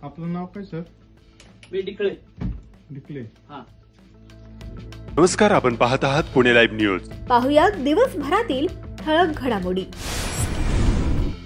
आपलं नाव काय सर? मी डिकळे. डिकले. हां. नमस्कार, आपण पाहत आहात पुणे लाईव्ह न्यूज. पाहुयात दिवसभरातील ठळक घडामोडी.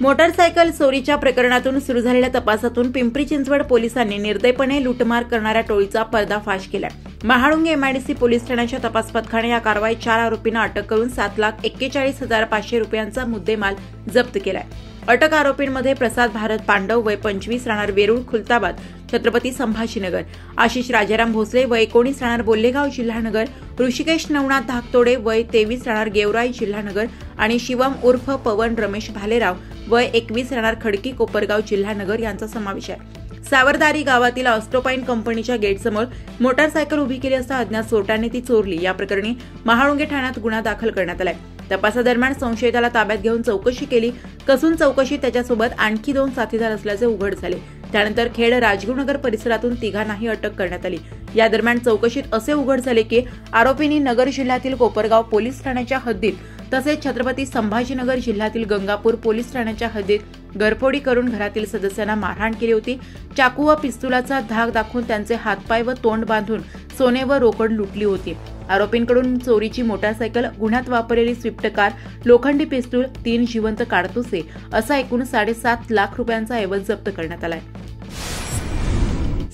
मोटारसायकल चोरीच्या प्रकरणातून सुरू झालेल्या तपासातून पिंपरी चिंचवड पोलिसांनी निर्दयपणे लूटमार करणाऱ्या टोळीचा पर्दाफाश केला. महाळुंगे एमआयडीसी पोलीस ठाण्याच्या तपास पथकाने या कारवाईत 4 आरोपींना अटक करून 7,41,500 रुपयांचा मुद्देमाल जप्त केलाय. अटक आरोपींमध्ये प्रसाद भारत पांडव वय 25 राहणार वेरूळ खुलताबाद छत्रपती संभाजीनगर, आशिष राजाराम भोसले वय 19 राहणार बोल्लेगाव जिल्हानगर, ऋषिकेश नवनाथ धाकतोडे वय 23 राहणार गेवराई जिल्हानगर आणि शिवम उर्फ पवन रमेश भालेराव वय 21 राहणार खडकी कोपरगाव जिल्हानगर यांचा समावेश आहे. सावरदारी गावातील ऑस्ट्रोपाईन कंपनीच्या गेटसमोर मोटारसायकल उभी केली असता अज्ञात चोरट्यांनी ती चोरली. या प्रकरणी महाळुंगे ठाण्यात गुन्हा दाखल करण्यात आलाय. तपासादरम्यान संशयिताला ताब्यात घेऊन चौकशी केली. कसून चौकशीत त्याच्यासोबत आणखी 2 साथीदार असल्याचे उघड झाले. त्यानंतर खेड राजगुरुनगर परिसरातून तिघांनाही अटक करण्यात आली. या दरम्यान चौकशीत असे उघड झाले की आरोपींनी नगर जिल्ह्यातील कोपरगाव पोलीस ठाण्याच्या हद्दीत तसेच छत्रपती संभाजीनगर जिल्ह्यातील गंगापूर पोलीस ठाण्याच्या हद्दीत घरफोडी करून घरातील सदस्यांना मारहाण केली होती. चाकू व पिस्तुलाचा धाक दाखवून त्यांचे हातपाय व तोंड बांधून सोने व रोकड लुटली होती. आरोपींकडून चोरीची मोटारसायकल, गुन्ह्यात वापरलेली स्विफ्ट कार, लोखंडी पिस्तूल, 3 जिवंत काडतुसे असा एकूण 7.5 लाख रुपयांचा ऐवज जप्त करण्यात आलाय.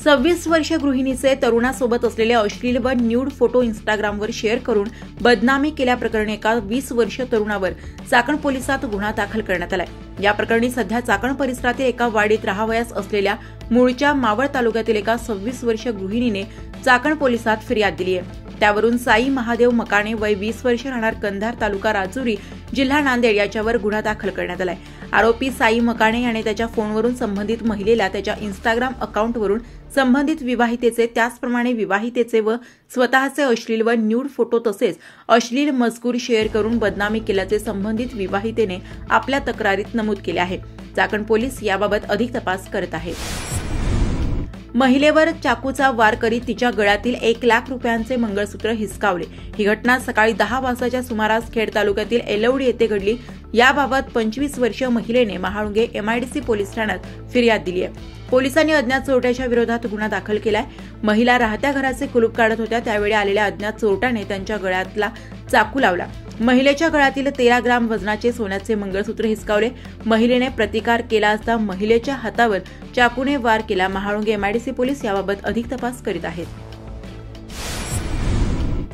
26 वर्ष गृहिणीचे तरुणासोबत असलेले अश्लील व न्यूड फोटो इंस्टाग्रामवर शेअर करून बदनामी केल्याप्रकरणी एका 20 वर्ष तरुणावर चाकण पोलिसात गुन्हा दाखल करण्यात आलाय. या प्रकरणी सध्या चाकण परिसरातील एका वाडीत राहावयास असलेल्या मूळच्या मावळ तालुक्यातील एका 26 वर्ष गृहिणीने चाकण पोलिसात फिर्याद दिली आहे. त्यावरून साई महादेव मकाणे वय 20 वर्ष राहणार कंधार तालुका राजुरी जिल्हा नांदेड याच्यावर गुन्हा दाखल करण्यात आलाय. आरोपी साई मकाणे याने त्याच्या फोनवरून संबंधित महिलेला त्याच्या इंस्टाग्राम अकाउंटवरून संबंधित विवाहितेचे, त्याचप्रमाणे विवाहितेचे व स्वतःचे अश्लील व न्यूड फोटो तसेच अश्लील मजकूर शेअर करून बदनामी केल्याचे संबंधित विवाहितेने आपल्या तक्रारीत नमूद केले आहे. चाकण पोलीस याबाबत अधिक तपास करत आहेत. महिलेवर चाकूचा वार करीत तिच्या गळ्यातील 1 लाख रुपयांचे मंगळसूत्र हिसकावले. ही घटना सकाळी 10 वाजताच्या सुमारास खेड तालुक्यातील एलवडी येथे घडली. याबाबत 25 वर्ष महिलेने महाळुंगे एमआयडीसी पोलीस ठाण्यात फिर्याद दिली आहे. पोलिसांनी अज्ञात चोरट्याच्या विरोधात गुन्हा दाखल केलाय. महिला राहत्या घराचे कुलूप काढत होत्या त्यावेळी आलेल्या अज्ञात चोरट्याने त्यांच्या गळ्यातला चाकू लावला. महिलेच्या गळ्यातील 13 ग्राम वजनाचे सोन्याचे मंगळसूत्र हिसकावले. महिलेने प्रतिकार केला असता महिलेच्या हातावर चाकूने वार केला. महाळुंगे एमआयडीसी पोलीस याबाबत अधिक तपास करीत आहेत.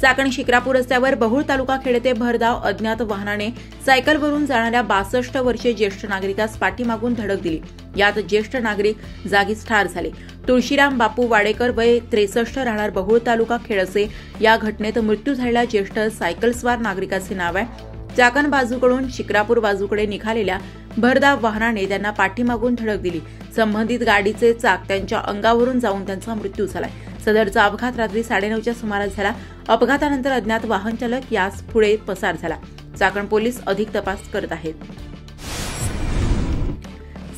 चाकण शिक्रापूर रस्त्यावर बहुळ तालुका खेड येथे भरधाव अज्ञात वाहनाने सायकलवरून जाणाऱ्या 62 वर्षीय ज्येष्ठ नागरिकास पाठीमागून धडक दिली. यात ज्येष्ठ नागरिक जागीच ठार झाले. तुळशीराम बापू वाडेकर वय 63 राहणार बहुळ तालुका खेड असे या घटनेत मृत्यू झालेल्या ज्येष्ठ सायकलस्वार नागरिकाचे नाव आहे. चाकण बाजूकडून शिक्रापूर बाजूकडे निघालेल्या भरधाव वाहनाने त्यांना पाठीमागून धडक दिली. संबंधित गाडीचे चाक त्यांच्या अंगावरून जाऊन त्यांचा मृत्यू झालाय. सदरचा अपघात रात्री 9:30च्या सुमारास झाला. अपघातानंतर अज्ञात वाहन चालक यास पुढे पसार झाला. चाकण पोलीस अधिक तपास करत आहेत.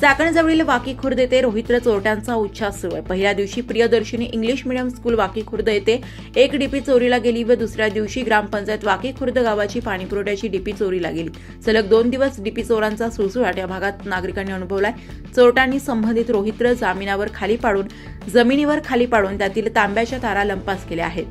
चाकणजवळील वाकी खुर्द येथे रोहित्र चोरट्यांचा उच्छास सुरू आहे. पहिल्या दिवशी प्रियदर्शिनी इंग्लिश मीडियम स्कूल वाकी खुर्द येथे 1 डीपी चोरीला गेली व दुसऱ्या दिवशी ग्रामपंचायत वाकी खुर्द गावाची पाणीपुरवठ्याची डीपी चोरीला गेली. सलग 2 दिवस डीपी चोरांचा सुळसुळाट या भागात नागरिकांनी अनुभवलाय. चोरट्यांनी संबंधित रोहित्र जमिनीवर खाली पाडून त्यातील तांब्याच्या तारा लंपास केल्या आहेत.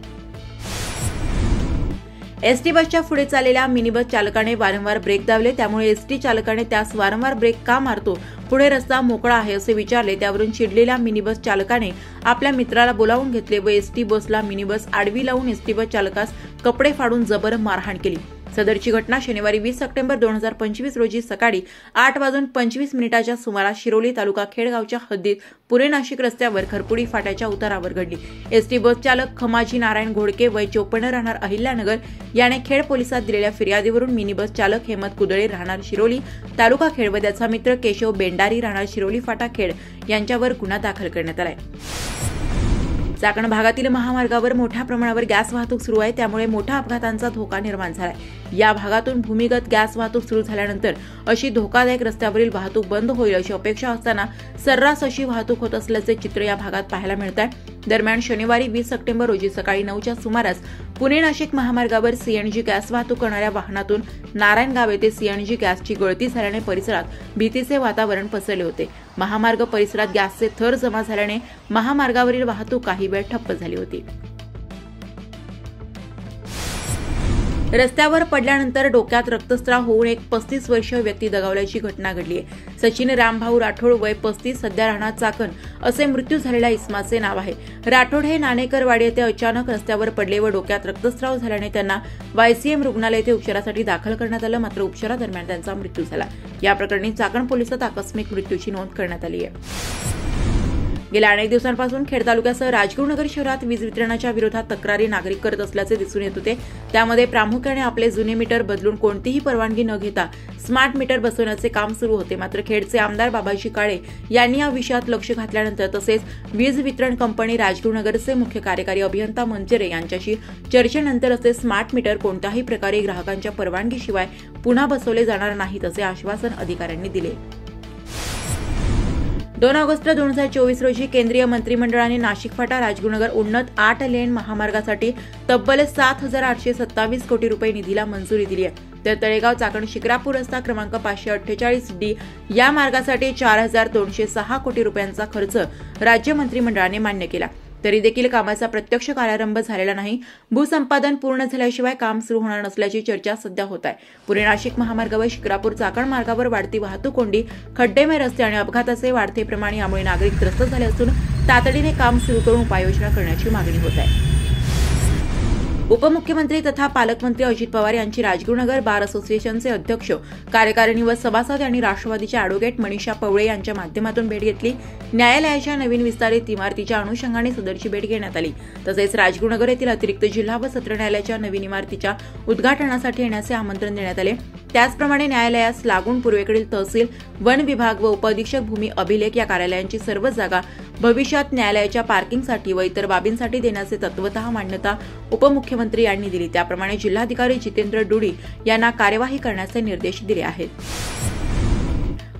एसटी बसच्या पुढे चाललेल्या मिनी बस चालकाने वारंवार ब्रेक दाबले. त्यामुळे एसटी चालकाने त्यास वारंवार ब्रेक का मारतो, पुढे रस्ता मोकळा आहे असे विचारले. त्यावरून चिडलेल्या मिनी बस चालकाने आपल्या मित्राला बोलावून घेतले व एसटी बसला मिनी बस आडवी लावून एसटी बस चालकास कपडे फाडून जबर मारहाण केली. सदरची घटना शनिवारी 20 सप्टेंबर 2025 रोजी सकाळी 8:25 सुमारास शिरोली तालुका खेडगावच्या हद्दीत पुणे नाशिक रस्त्यावर खरपुडी फाट्याच्या उतारावर घडली. एसटी बस चालक खमाजी नारायण घोडके वय 54 राहणार अहिल्यानगर याने खेड पोलिसात दिलेल्या फिर्यादीवरून मिनी बस चालक हेमंत कुदळे राहणार शिरोली तालुका खेड व त्याचा मित्र केशव बेंडारी राहणार शिरोली फाटा खेड यांच्यावर गुन्हा दाखल करण्यात आलाय. चाकण भागातील महामार्गावर मोठ्या प्रमाणावर गॅस वाहतूक सुरू आहे. त्यामुळे मोठ्या अपघातांचा धोका निर्माण झालाय. या भागातून भूमिगत गॅस वाहतूक सुरू झाल्यानंतर अशी धोकादायक रस्त्यावरील वाहतूक बंद होईल अशी अपेक्षा असताना सर्रास अशी वाहतूक होत असल्याचे चित्र या भागात पाहायला मिळत आहे. दरम्यान शनिवारी 20 सप्टेंबर रोजी सकाळी 9च्या सुमारास पुणे नाशिक महामार्गावर सीएनजी गॅस वाहतूक करणाऱ्या वाहनातून नारायणगाव येथे सीएनजी गॅसची गळती झाल्याने परिसरात भीतीचे वातावरण पसरले होते. महामार्ग परिसरात गॅसचे थर जमा झाल्याने महामार्गावरील वाहतूक काही वेळ ठप्प झाली होती. रस्त्यावर पडल्यानंतर डोक्यात रक्तस्राव होऊन एक 35 वर्षीय व्यक्ती दगावल्याची घटना घडली आहे. सचिन रामभाऊ राठोड वय 35 सध्या राहणार चाकण असे मृत्यू झालेल्या इसमाचे नाव आहे. राठोड हे नाणेकरवाडी येथे अचानक रस्त्यावर पडले व डोक्यात रक्तस्राव झाल्याने त्यांना वायसीएम रुग्णालय येथे उपचारासाठी दाखल करण्यात आलं. मात्र उपचारादरम्यान त्यांचा मृत्यू झाला. या प्रकरणी चाकण पोलिसात आकस्मिक मृत्यूची नोंद करण्यात आली आहे. गेल्या अनेक दिवसांपासून खेड तालुक्यासह राजगुरुनगर शहरात वीज वितरणाच्या विरोधात तक्रारी नागरिक करत असल्याचे दिसून येत होते. त्यामध्ये प्रामुख्याने आपले जुने मीटर बदलून कोणतीही परवानगी न घेता स्मार्ट मीटर बसवण्याचे काम सुरू होते. मात्र खेडचे आमदार बाबाजी काळे यांनी या विषयात लक्ष घातल्यानंतर तसेच वीज वितरण कंपनी राजगुरुनगरचे मुख्य कार्यकारी अभियंता मंचरे यांच्याशी चर्चेनंतर असे स्मार्ट मीटर कोणत्याही प्रकारे ग्राहकांच्या परवानगीशिवाय पुन्हा बसवले जाणार नाहीत असे आश्वासन अधिकाऱ्यांनी दिले. 2 ऑगस्ट 2024 रोजी केंद्रीय मंत्रिमंडळाने नाशिक फाटा राजगुरुनगर उन्नत 8 लेन महामार्गासाठी तब्बल 7,827 कोटी रुपये निधीला मंजुरी दिली आहे. तर तळेगाव चाकण शिक्रापूर रस्ता क्रमांक 548D या मार्गासाठी 4,206 कोटी रुपयांचा खर्च राज्य मंत्रिमंडळाने मान्य केला. तरी देखील कामाचा प्रत्यक्ष कार्यारंभ झालेला नाही. भूसंपादन पूर्ण झाल्याशिवाय काम सुरू होणार नसल्याची चर्चा सध्या होत आहे. पुणे नाशिक महामार्गावर शिक्रापूर चाकण मार्गावर वाढती वाहतूक कोंडी, खड्डेमय रस्ते आणि अपघाताचे वाढते प्रमाण यामुळे नागरिक त्रस्त झाले असून तातडीने काम सुरू करून उपाययोजना करण्याची मागणी होत आहे. उपमुख्यमंत्री तथा पालकमंत्री अजित पवार यांची राजगुरुनगर बार असोसिएशनचे अध्यक्ष, कार्यकारिणी व सभासद यांनी राष्ट्रवादीच्या अॅडव्होकेट मनीषा पवळे यांच्या माध्यमातून भेट घेतली. न्यायालयाच्या नवीन विस्तारित इमारतीच्या अनुषंगाने सदरची भेट घेण्यात आली. तसेच राजगुरुनगर येथील अतिरिक्त जिल्हा व सत्र न्यायालयाच्या नवीन इमारतीच्या उद्घाटनासाठी येण्याचे आमंत्रण देण्यात आले. त्याचप्रमाणे न्यायालयास लागून पूर्वेकडील तहसील, वन विभाग व उपअधीक्षक भूमी अभिलेख या कार्यालयांची सर्व जागा भविष्यात न्यायालयाच्या पार्किंगसाठी व इतर बाबींसाठी देण्याचे तत्वतः मान्यता उपमुख्यमंत्री यांनी दिली. त्याप्रमाणे जिल्हाधिकारी जितेंद्र डुडी यांना कार्यवाही करण्याचे निर्देश दिले आहेत.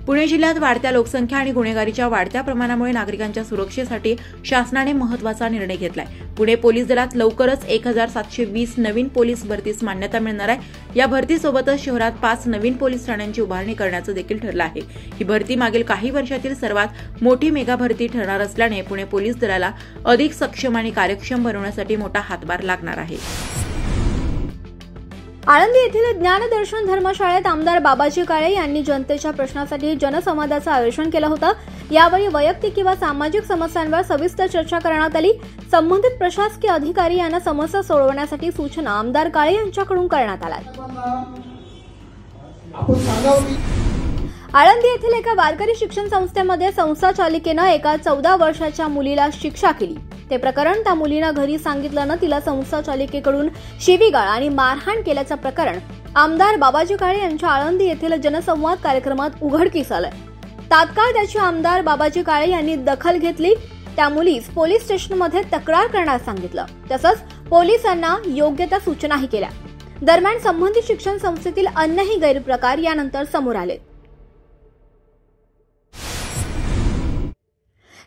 पुणे जिल्ह्यात वाढत्या लोकसंख्या आणि गुन्हेगारीच्या वाढत्या प्रमाणामुळे नागरिकांच्या सुरक्षेसाठी शासनाने महत्त्वाचा निर्णय घेतलाय. पुणे पोलीस दलात लवकरच 1,720 नवीन पोलीस भरतीस मान्यता मिळणार आहे. या भरतीसोबतच शहरात 5 नवीन पोलीस ठाण्यांची उभारणी करण्याचं देखील ठरलं आहे. ही भरती मागील काही वर्षातील सर्वात मोठी मेगा भरती ठरणार असल्याने पुणे पोलीस दलाला अधिक सक्षम आणि कार्यक्षम बनवण्यासाठी मोठा हातभार लागणार आहे. आळंदी येथील ज्ञानदर्शन धर्मशाळेत आमदार बाबाजी काळे यांनी जनतेच्या प्रश्नासाठी जनसंवादाचं आयोजन केलं होतं. यावेळी वैयक्तिक किंवा सामाजिक समस्यांवर सविस्तर चर्चा करण्यात आली. संबंधित प्रशासकीय अधिकारी यांना समस्या सोडवण्यासाठी सूचना आमदार काळे यांच्याकडून करण्यात आल्या. आळंदी येथील एका वारकरी शिक्षण संस्थेमध्ये संस्थाचालिकेनं एका 14 वर्षाच्या मुलीला शिक्षा केली. ते प्रकरण त्या मुलीनं घरी सांगितल्यानं तिला संस्थाचालिकेकडून शिवीगाळ आणि मारहाण केल्याचं प्रकरण आमदार बाबाजी काळे यांच्या आळंदी येथील जनसंवाद कार्यक्रमात उघडकीस आलं. तात्काळ त्याची आमदार बाबाजी काळे यांनी दखल घेतली. त्या मुलीस पोलीस स्टेशनमध्ये तक्रार करण्यास सांगितलं. तसंच पोलिसांना योग्य त्या सूचनाही केल्या. दरम्यान संबंधित शिक्षण संस्थेतील अन्यही गैरप्रकार यानंतर समोर आले.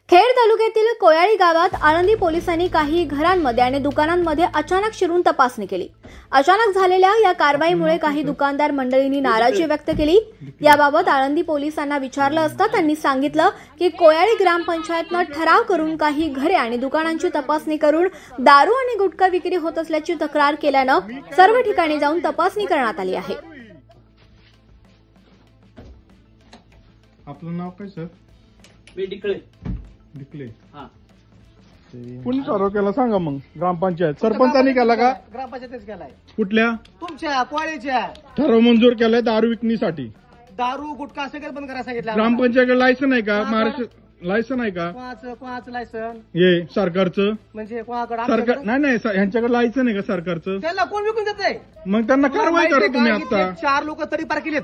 खेड तालुक्यातील कोयाळी गावात आळंदी पोलिसांनी काही घरांमध्ये आणि दुकानांमध्ये अचानक शिरून तपासणी केली. अचानक झालेल्या या कारवाईमुळे काही दुकानदार मंडळींनी नाराजी व्यक्त केली. याबाबत आळंदी पोलिसांना विचारलं असता त्यांनी सांगितलं की कोयाळी ग्रामपंचायतनं ठराव करून काही घरे आणि दुकानांची तपासणी करून दारू आणि गुटखा विक्री होत असल्याची तक्रार केल्यानं सर्व ठिकाणी जाऊन तपासणी करण्यात आली आहे. आपलं नाव काय सर? डिकळे. कोणी ठराव केला सांगा मग? ग्रामपंचायत सरपंचांनी केला का? ग्रामपंचायतच केलाय. कुठल्या? तुमच्या कोळीच्या. ठराव मंजूर केलाय दारू विकणीसाठी. दारू गुटखा सगळं बंद करायला सांगितलं. ग्रामपंचायत लायसन आहे का? महाराष्ट्र लायसन आहे का? कोणाचं लायसन? हे सरकारचं. म्हणजे कोणाकडे? सरकार नाही ह्यांच्याकडे लायसन आहे का सरकारचं? त्याला कोण विकून देतंय? मग त्यांना कारवाई करा तुम्ही. आता 4 लोक तरी पार केलेत.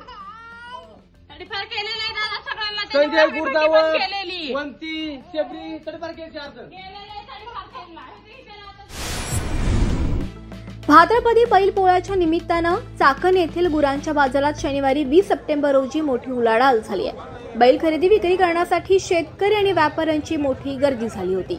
तडीपार केलेलं आहे दादा सगळ्यांना. संजय गुरदावर, वंती, शेबरी तडीपार केले 4 जण. भाद्रपदी बैल पोळ्याच्या निमित्तानं चाकण येथील गुरांच्या बाजारात शनिवारी 20 सप्टेंबर रोजी मोठी उलाढाल झाली आहे. बैल खरेदी विक्री करण्यासाठी शेतकरी आणि व्यापाऱ्यांची मोठी गर्दी झाली होती.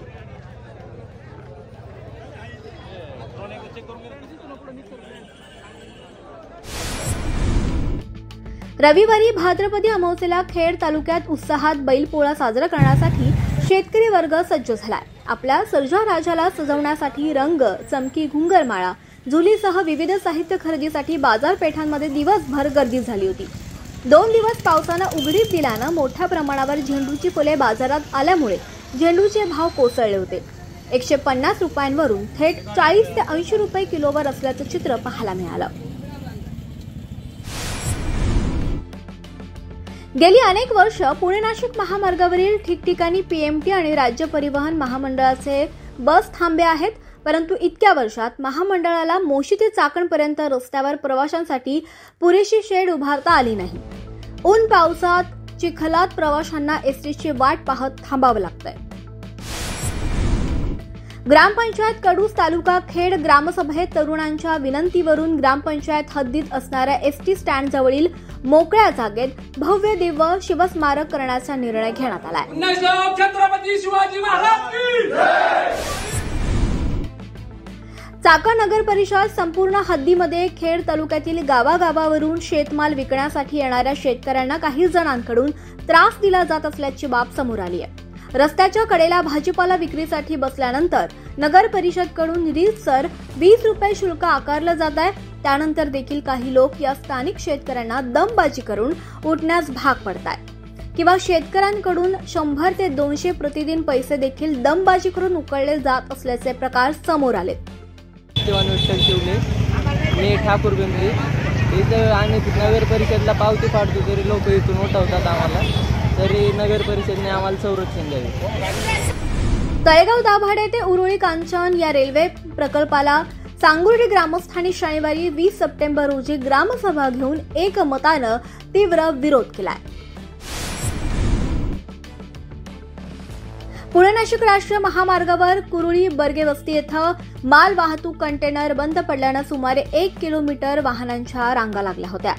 रविवारी भाद्रपदी अमावस्येला खेड तालुक्यात उत्साहात बैलपोळा साजरा करण्यासाठी शेतकरी वर्ग सज्ज झालाय. आपल्या सर्जा राजाला सजवण्यासाठी रंग, चमकी, घुंगरमाळा, झुलीसह विविध साहित्य खरेदीसाठी बाजारपेठांमध्ये दिवसभर गर्दी झाली होती. 2 दिवस पावसानं उघडीप दिल्यानं मोठ्या प्रमाणावर झेंडूची फुले बाजारात आल्यामुळे झेंडूचे भाव कोसळले होते. 150 रुपयांवरून थेट 40 ते 80 रुपये किलोवर असल्याचं चित्र पाहायला मिळालं. गेली अनेक वर्ष पुणे नाशिक महामार्गावरील ठिकठिकाणी पीएमटी आणि राज्य परिवहन महामंडळाचे बस थांबे आहेत. परंतु इतक्या वर्षात महामंडळाला मोशी ते चाकणपर्यंत रस्त्यावर प्रवाशांसाठी पुरेशी शेड उभारता आली नाही. ऊन पावसात चिखलात प्रवाशांना एसटीची वाट पाहत थांबावं लागतंय. ग्रामपंचायत कडूस तालुका खेड ग्रामसभेत तरुणांच्या विनंतीवरून ग्रामपंचायत हद्दीत असणाऱ्या एसटी स्टँड जवळील मोकळ्या जागेत भव्य दिव्य शिवस्मारक करण्याचा निर्णय घेण्यात आलाय. छत्रपती शिवाजी महाराज की चाकण नगर परिषद संपूर्ण हद्दीमध्ये खेड तालुक्यातील गावागावावरून शेतमाल विकण्यासाठी येणाऱ्या शेतकऱ्यांना काही जणांकडून त्रास दिला जात असल्याची बाब समोर आली आहे. रस्त्याच्या कडेला भाजीपाला विक्रीसाठी बसल्यानंतर नगर परिषदकडून रीतसर 20 रुपये शुल्क आकारलं जात आहे. त्यानंतर देखील काही लोक या स्थानिक शेतकऱ्यांना दमबाजी करून उठण्यास भाग पडतायत किंवा शेतकऱ्यांकडून 100 ते 200 प्रतिदिन पैसे देखील दमबाजी करून उकळले जात असल्याचे प्रकार समोर आले. मी ठाकूर पिंपरी इथं आणि नगर परिषदला पावती पाडतो तरी लोक इथून उठवतात आम्हाला, तरी नगर परिषदने आम्हाला संरक्षण द्यावे. तळेगाव दाभाडे ते उरुळी कांचन या रेल्वे प्रकल्पाला सांगुर्डी ग्रामस्थांनी शनिवारी 20 सप्टेंबर रोजी ग्रामसभा घेऊन एकमतानं तीव्र विरोध केलाय. पुणे नाशिक राष्ट्रीय महामार्गावर कुरुळी बर्गेवस्ती येथे माल वाहतूक कंटेनर बंद पडल्यानं सुमारे 1 किलोमीटर वाहनांच्या रांगा लागल्या होत्या.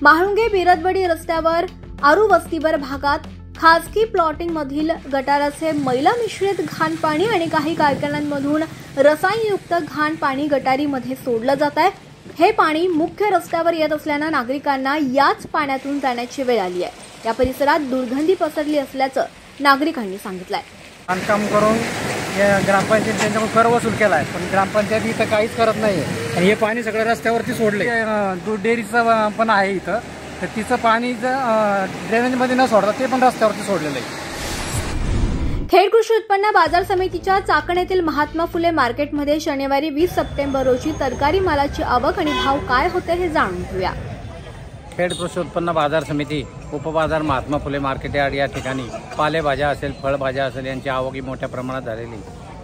म्हाळुंगे बिरदवडी रस्त्यावर आरू वस्तीवर भागात खासगी प्लॉटिंग मधील गटाराचे मैला मिश्रित घाण पाणी आणि काही कारखान्यांमधून रसायनयुक्त घाण पाणी गटारीमध्ये सोडलं जात आहे. हे पाणी मुख्य रस्त्यावर येत असल्यानं नागरिकांना याच पाण्यातून जाण्याची वेळ आली आहे. या परिसरात दुर्गंधी पसरली असल्याचं नागरिकांनी सांगितलंय. बांधकाम करून ग्रामपंचायत त्यांच्याकडून कर वसूल केलाय, पण ग्रामपंचायत इथं काहीच करत नाहीये आणि हे पाणी सगळं रस्त्यावरती सोडले. दूध डेअरीचं पण आहे इथं, तर तिचं पाणी ड्रेनेजमध्ये न सोडता ते पण रस्त्यावरती सोडलेलं आहे. खेड कृषी उत्पन्न बाजार समितीच्या चाकण येथील महात्मा फुले मार्केटमध्ये शनिवारी 20 सप्टेंबर रोजी तरकारी मालाची आवक आणि भाव काय होते हे जाणून घेऊया. खेड कृषी उत्पन्न बाजार समिती उपबाजार महात्मा फुले मार्केट यार्ड या ठिकाणी पालेभाज्या असेल, फळभाज्या असेल यांची आवक ही मोठ्या प्रमाणात झालेली,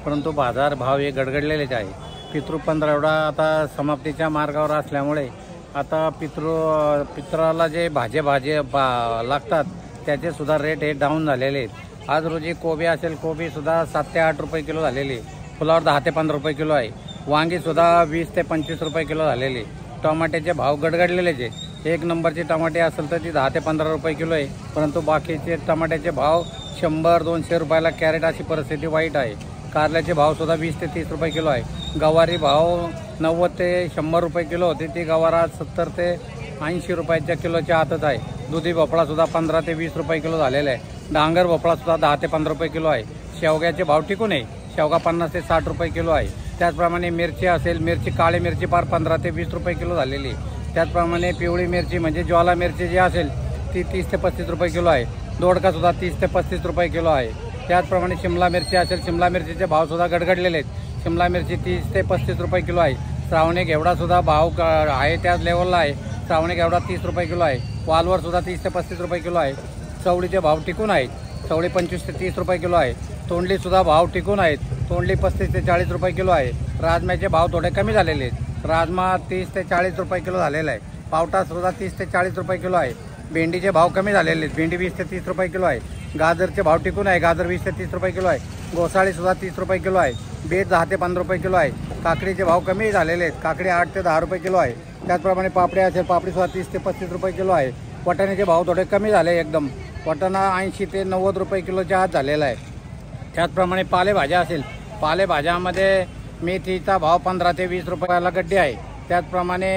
परंतु बाजार भाव हे गडगडलेलेच आहे. पितृ पंधरवडा आता समाप्तीच्या मार्गावर असल्यामुळे आता पित्राला जे भाज्या लागतात त्याचे सुद्धा रेट हे डाऊन झालेले आहेत. आज रोजी कोबी असेल, कोबी सुद्धा 7 ते 8 रुपये किलो झालेली, फुलावर 10 ते 15 रुपये किलो आहे. वांगी सुद्धा 20 ते 25 रुपये किलो झालेली. टमाट्याचे भाव गडगडलेलेच आहे. 1 नंबरचे टमाटे असेल तर ती 10 ते 15 रुपये किलो आहे, परंतु बाकीचे टमाट्याचे भाव 100-200 रुपयाला कॅरेट अशी परिस्थिती वाईट आहे. कारल्याचे भाव सुद्धा 20 ते 30 रुपये किलो आहे. गवारी भाव 90 ते 100 रुपये किलो होते, ती गवार 70 ते 80 रुपयाच्या किलोच्या आतच आहे. दुधी भोपळा सुद्धा 15 ते 20 रुपये किलो झालेला आहे. डांगर भोपळा सुद्धा 10 ते 15 रुपये किलो आहे. शेवग्याचे भाव टिकून आहे, शेवगा 50 ते 60 रुपये किलो आहे. त्याचप्रमाणे मिरची असेल, काळी मिरची पार 15 ते 20 रुपये किलो झालेली. त्याचप्रमाणे पिवळी मिरची म्हणजे ज्वाला मिरची जी असेल ती 30 ते 35 रुपये किलो आहे. दोडका सुद्धा 30 ते 35 रुपये किलो आहे. त्याचप्रमाणे शिमला मिरची असेल, शिमला मिरचीचे भाव सुद्धा गडगडलेले आहेत. शिमला मिरची 30 ते 35 रुपये किलो आहे. श्रावणी घेवडा सुद्धा भाव आहे त्याच लेवलला आहे. श्रावणी घेवडा 30 रुपये किलो आहे. वालवर सुद्धा 30 ते 35 रुपये किलो आहे. चवळीचे भाव टिकून आहेत. चवळी 25 ते 30 रुपये किलो आहे. तोंडली सुद्धा भाव टिकून आहेत. तोंडली 35 ते 40 रुपये किलो आहे. राजम्याचे भाव थोडे कमी झालेले आहेत. राजमा 30 ते 40 रुपये किलो झालेला आहे. पावटा सुद्धा 30 ते 40 रुपये किलो आहे. भेंडीचे भाव कमी झालेले आहेत. भेंडी 20 ते 30 रुपये किलो आहे. गाजरचे भाव टिकून आहे. गाजर 20 ते 30 रुपये किलो आहे. घोसाळी सुद्धा 30 रुपये किलो आहे. बीट 10 ते 15 रुपये किलो आहे. काकडीचे भाव कमी झालेले आहेत. काकडी 8 ते 10 रुपये किलो आहे. त्याचप्रमाणे पापडी असेल, पापडी सुद्धा 30 ते 35 रुपये किलो आहे. वाटाण्याचे भाव थोडे कमी झाले एकदम. वाटाणा 80 ते 90 रुपये किलोच्या आत झालेला आहे. त्याचप्रमाणे पालेभाज्या असेल, पालेभाज्यामध्ये मेथीचा भाव 15 ते 20 रुपयाला गड्डी आहे. त्याचप्रमाणे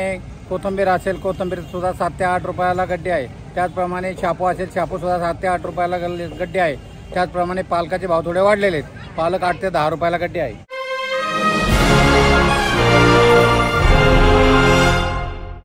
कोथिंबीर असेल कोथिंबीर सुद्धा 7 ते 8 रुपयाला गड्डी आहे. त्याचप्रमाणे शापू असेल शापू सुद्धा 7 ते 8 रुपयाला गड्डी आहे. त्याचप्रमाणे पालकाचे भाव थोडे वाढलेले आहेत. पालक 8 ते 10 रुपयाला गड्डी आहे.